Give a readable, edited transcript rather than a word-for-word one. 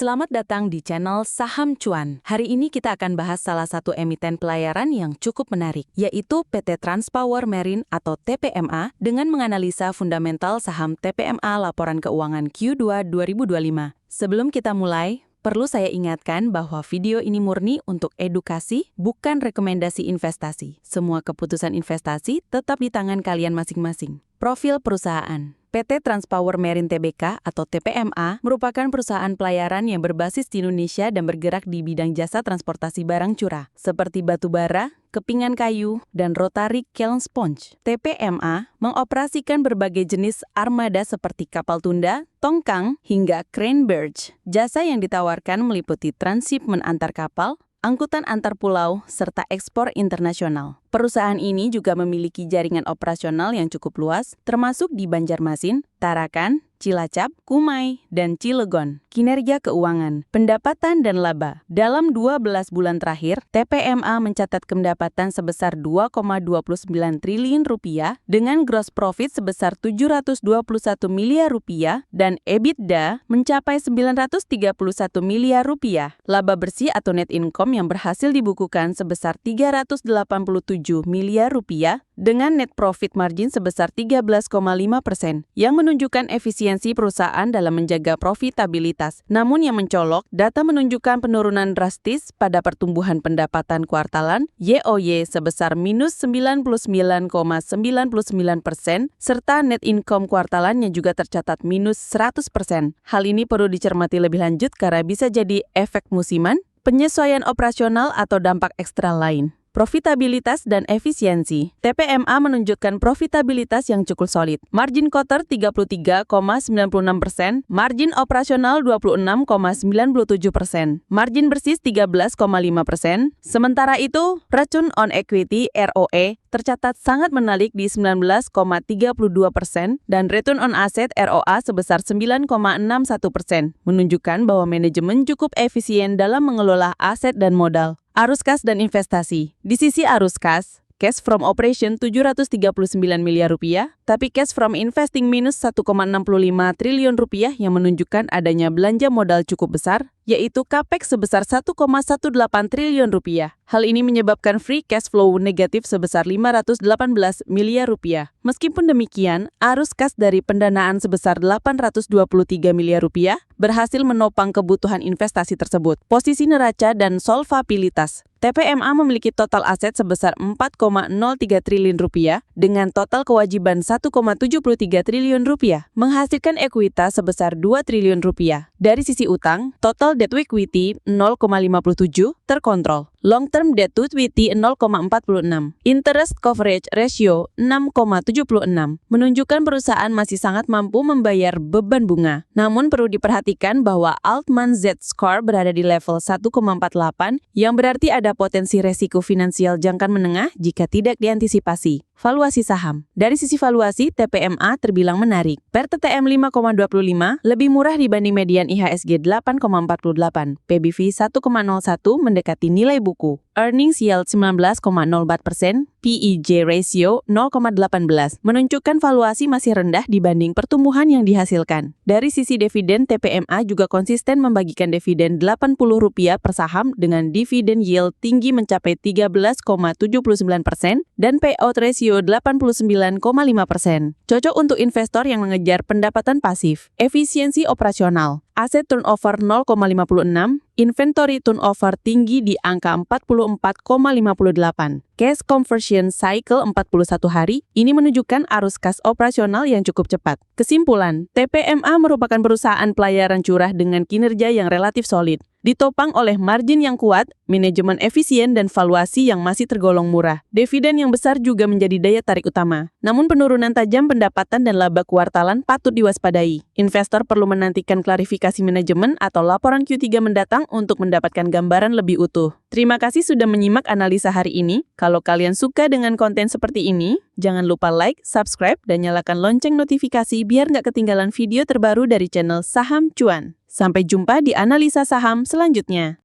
Selamat datang di channel Saham Cuan. Hari ini kita akan bahas salah satu emiten pelayaran yang cukup menarik, yaitu PT Transpower Marine atau TPMA dengan menganalisa fundamental saham TPMA laporan keuangan Q2 2025. Sebelum kita mulai, perlu saya ingatkan bahwa video ini murni untuk edukasi, bukan rekomendasi investasi. Semua keputusan investasi tetap di tangan kalian masing-masing. Profil perusahaan. PT Transpower Marine Tbk atau TPMA merupakan perusahaan pelayaran yang berbasis di Indonesia dan bergerak di bidang jasa transportasi barang curah, seperti batu bara, kepingan kayu, dan rotary kiln sponge. TPMA mengoperasikan berbagai jenis armada seperti kapal tunda, tongkang, hingga crane barge. Jasa yang ditawarkan meliputi transshipment antar kapal, angkutan antar pulau, serta ekspor internasional. Perusahaan ini juga memiliki jaringan operasional yang cukup luas, termasuk di Banjarmasin, Tarakan, Cilacap, Kumai, dan Cilegon. Kinerja keuangan, pendapatan dan laba. Dalam 12 bulan terakhir, TPMA mencatat pendapatan sebesar 2,29 triliun rupiah dengan gross profit sebesar 721 miliar rupiah dan EBITDA mencapai 931 miliar rupiah. Laba bersih atau net income yang berhasil dibukukan sebesar 387 miliar rupiah dengan net profit margin sebesar 13,5%, yang menunjukkan efisiensi perusahaan dalam menjaga profitabilitas. Namun yang mencolok, data menunjukkan penurunan drastis pada pertumbuhan pendapatan kuartalan YoY sebesar minus 99,99%, serta net income kuartalannya juga tercatat minus 100%. Hal ini perlu dicermati lebih lanjut karena bisa jadi efek musiman, penyesuaian operasional atau dampak ekstra lain. Profitabilitas dan efisiensi. TPMA menunjukkan profitabilitas yang cukup solid. Margin kotor 33,96%, margin operasional 26,97%, margin bersih 13,5%. Sementara itu, return on equity (ROE) tercatat sangat menarik di 19,32% dan return on asset (ROA) sebesar 9,61%, menunjukkan bahwa manajemen cukup efisien dalam mengelola aset dan modal. Arus kas dan investasi. Di sisi arus kas, cash from operation 739 miliar rupiah, tapi cash from investing minus 1,65 triliun rupiah yang menunjukkan adanya belanja modal cukup besar, yaitu capex sebesar 1,18 triliun rupiah. Hal ini menyebabkan free cash flow negatif sebesar 518 miliar rupiah. Meskipun demikian, arus kas dari pendanaan sebesar 823 miliar rupiah berhasil menopang kebutuhan investasi tersebut. Posisi neraca dan solvabilitas. TPMA memiliki total aset sebesar 4,03 triliun rupiah dengan total kewajiban 1,73 triliun rupiah, menghasilkan ekuitas sebesar 2 triliun rupiah. Dari sisi utang, total debt to equity 0,57 terkontrol. Long-term debt to equity 0,46. Interest coverage ratio 6,76. Menunjukkan perusahaan masih sangat mampu membayar beban bunga. Namun perlu diperhatikan bahwa Altman Z-score berada di level 1,48 yang berarti ada potensi resiko finansial jangka menengah jika tidak diantisipasi. Valuasi saham. Dari sisi valuasi, TPMA terbilang menarik. Per TTM 5,25 lebih murah dibanding median IHSG 8,48. PBV 1,01 mendekati nilai buku. Earnings yield 19,04%, PEG ratio 0,18, menunjukkan valuasi masih rendah dibanding pertumbuhan yang dihasilkan. Dari sisi dividen, TPMA juga konsisten membagikan dividen Rp80 per saham dengan dividen yield tinggi mencapai 13,79% dan payout ratio 89,5%. Cocok untuk investor yang mengejar pendapatan pasif. Efisiensi operasional. Aset turnover 0,56, inventory turnover tinggi di angka 44,58. Cash conversion cycle 41 hari, ini menunjukkan arus kas operasional yang cukup cepat. Kesimpulan, TPMA merupakan perusahaan pelayaran curah dengan kinerja yang relatif solid, ditopang oleh margin yang kuat, manajemen efisien, dan valuasi yang masih tergolong murah. Dividen yang besar juga menjadi daya tarik utama. Namun penurunan tajam pendapatan dan laba kuartalan patut diwaspadai. Investor perlu menantikan klarifikasi manajemen atau laporan Q3 mendatang untuk mendapatkan gambaran lebih utuh. Terima kasih sudah menyimak analisa hari ini. Kalau kalian suka dengan konten seperti ini, jangan lupa like, subscribe, dan nyalakan lonceng notifikasi biar nggak ketinggalan video terbaru dari channel Saham Cuan. Sampai jumpa di analisa saham selanjutnya.